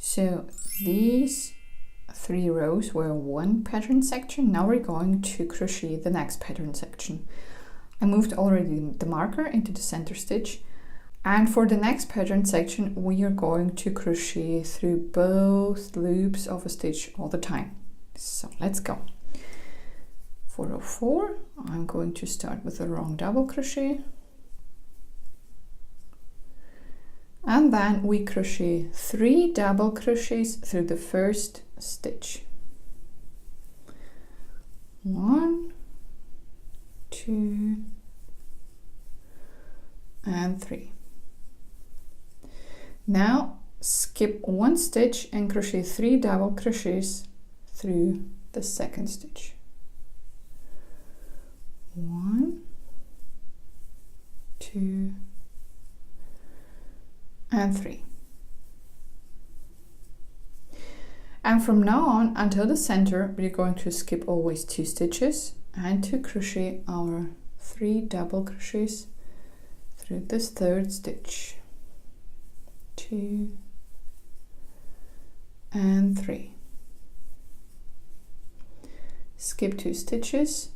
So these 3 rows were one pattern section. Now we're going to crochet the next pattern section. I moved already the marker into the center stitch, and for the next pattern section we are going to crochet through both loops of a stitch all the time. So let's go. For row 4 I'm going to start with a wrong double crochet, and then we crochet 3 double crochets through the first stitch. 1, 2 and 3. Now skip 1 stitch and crochet 3 double crochets through the second stitch. 1, 2 and 3. And from now on until the center we're going to skip always 2 stitches and to crochet our 3 double crochets through this third stitch. 2 and 3. Skip 2 stitches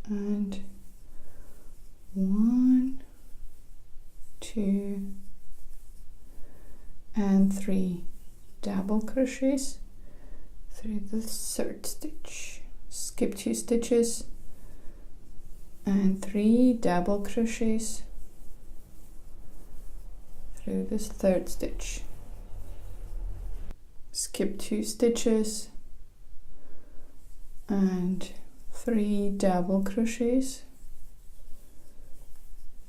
and 1, 2 and 3 double crochets through the third stitch. Skip 2 stitches and 3 double crochets through this third stitch. Skip 2 stitches and 3 double crochets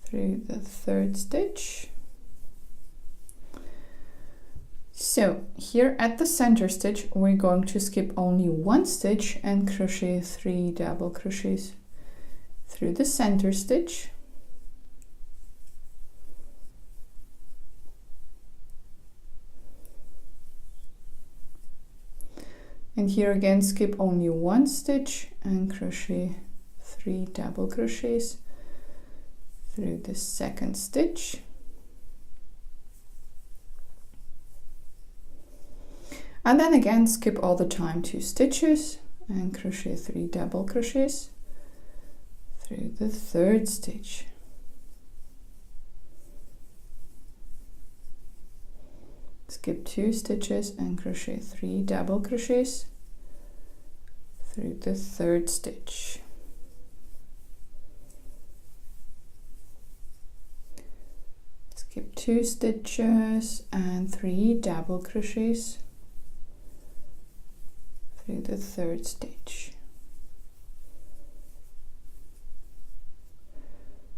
through the third stitch. So here at the center stitch we're going to skip only 1 stitch and crochet 3 double crochets through the center stitch. And here again skip only 1 stitch and crochet 3 double crochets through the second stitch. And then again skip all the time 2 stitches and crochet 3 double crochets through the third stitch. Skip 2 stitches and crochet 3 double crochets through the third stitch. Skip 2 stitches and 3 double crochets through the third stitch.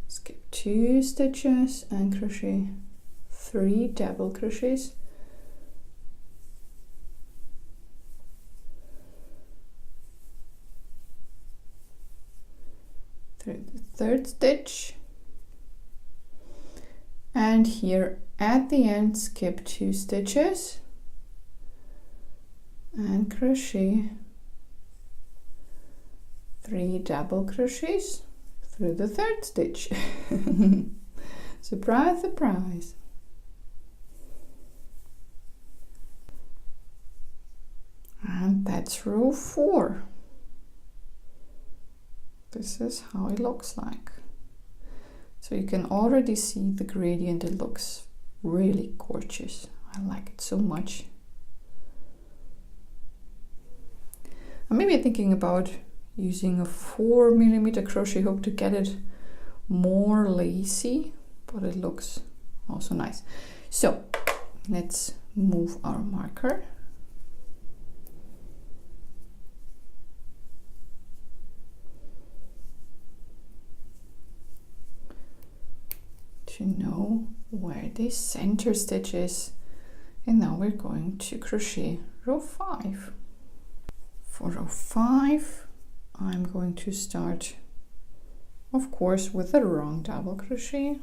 Skip 2 stitches and crochet 3 double crochets through the third stitch. And here at the end skip 2 stitches and crochet 3 double crochets through the third stitch. Surprise, surprise. And that's row 4. This is how it looks like. So you can already see the gradient. It looks really gorgeous. I like it so much. I'm maybe thinking about using a 4mm crochet hook to get it more lacy, but it looks also nice. So let's move our marker. To know where the center stitch is, and now we're going to crochet row 5. For row 5 I'm going to start, of course, with a wrong double crochet,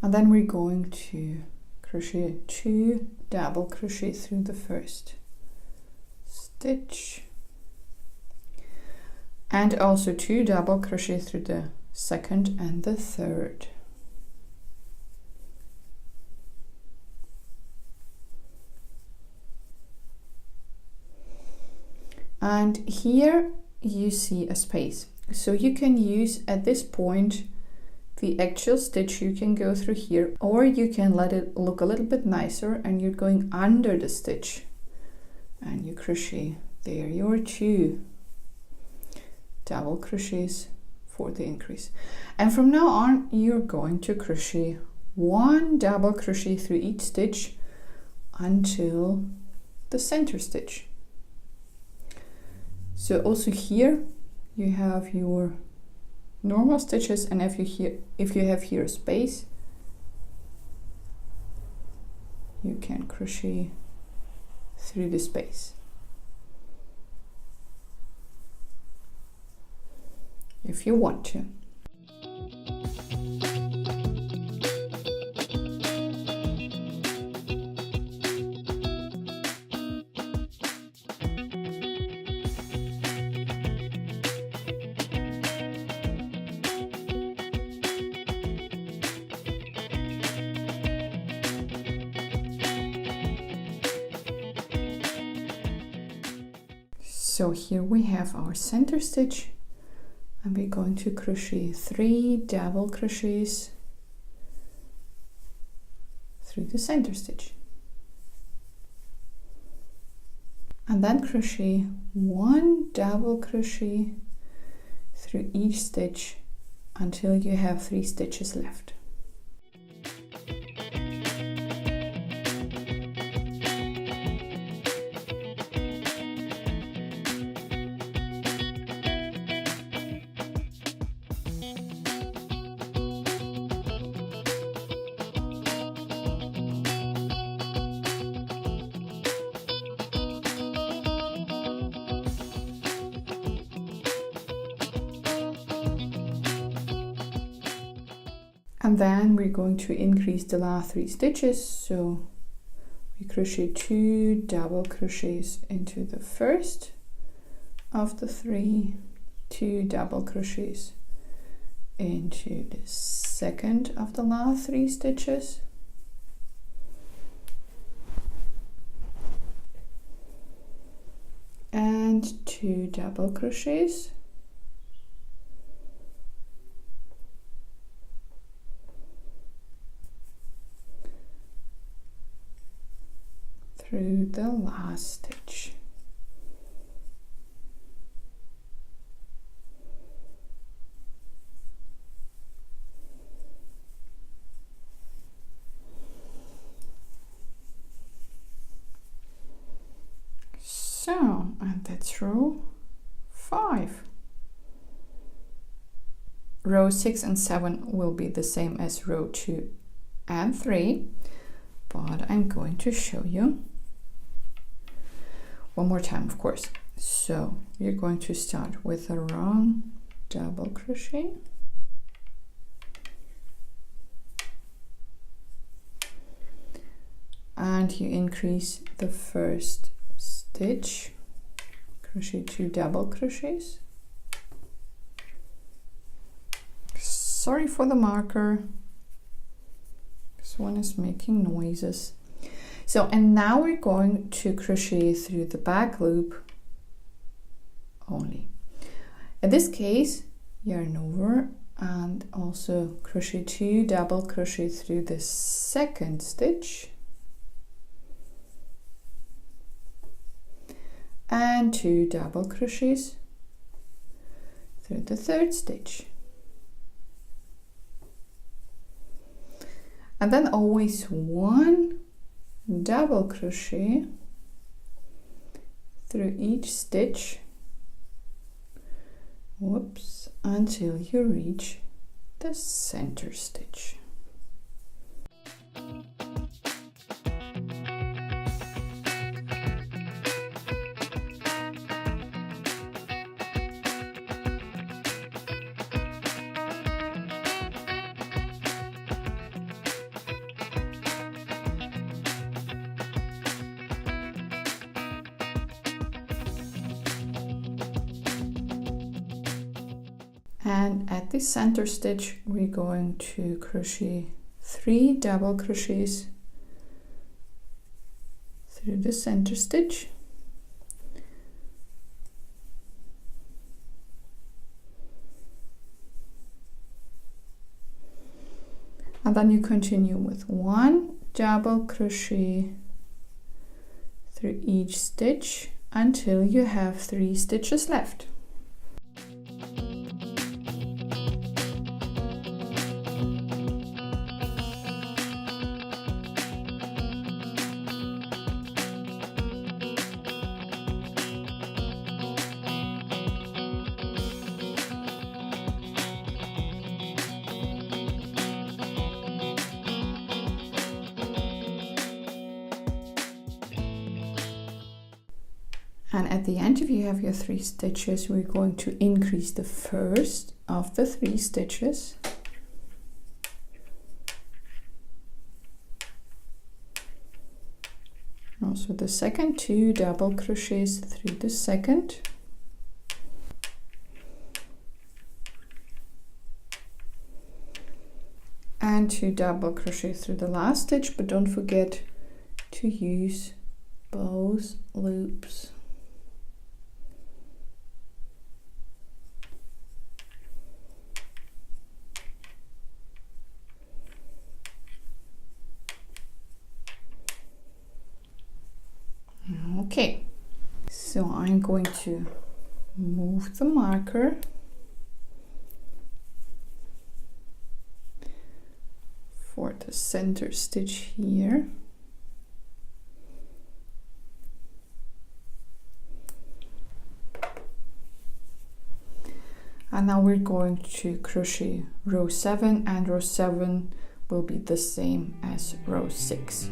and then we're going to crochet 2 double crochet through the first stitch and also 2 double crochet through the second and the third. And here you see a space. So you can use at this point the actual stitch you can go through here, or you can let it look a little bit nicer and you're going under the stitch and you crochet there your 2 double crochets for the increase. And from now on you're going to crochet 1 double crochet through each stitch until the center stitch. So also here you have your normal stitches, and if you have here a space, you can crochet through the space if you want to. So here we have our center stitch, and we're going to crochet 3 double crochets through the center stitch, and then crochet 1 double crochet through each stitch until you have 3 stitches left. And then we're going to increase the last 3 stitches, so we crochet 2 double crochets into the first of the 3, 2 double crochets into the second of the last 3 stitches, and 2 double crochets through the last stitch. So, and that's row 5. Row 6 and 7 will be the same as row 2 and 3, but I'm going to show you one more time, of course. So you're going to start with a wrong double crochet, and you increase the first stitch, crochet 2 double crochets. Sorry for the marker, this one is making noises. So, and now we're going to crochet through the back loop only. In this case, yarn over and also crochet 2 double crochet through the second stitch and 2 double crochets through the third stitch. And then always 1 double crochet through each stitch, whoops, until you reach the center stitch. And at the center stitch we're going to crochet 3 double crochets through the center stitch and then you continue with 1 double crochet through each stitch until you have 3 stitches left. And at the end, if you have your 3 stitches, we're going to increase the first of the 3 stitches. Also the second 2 double crochets through the second. And 2 double crochet through the last stitch, but don't forget to use both loops. Okay, so I'm going to move the marker for the center stitch here. And now we're going to crochet row 7, and row 7 will be the same as row 6.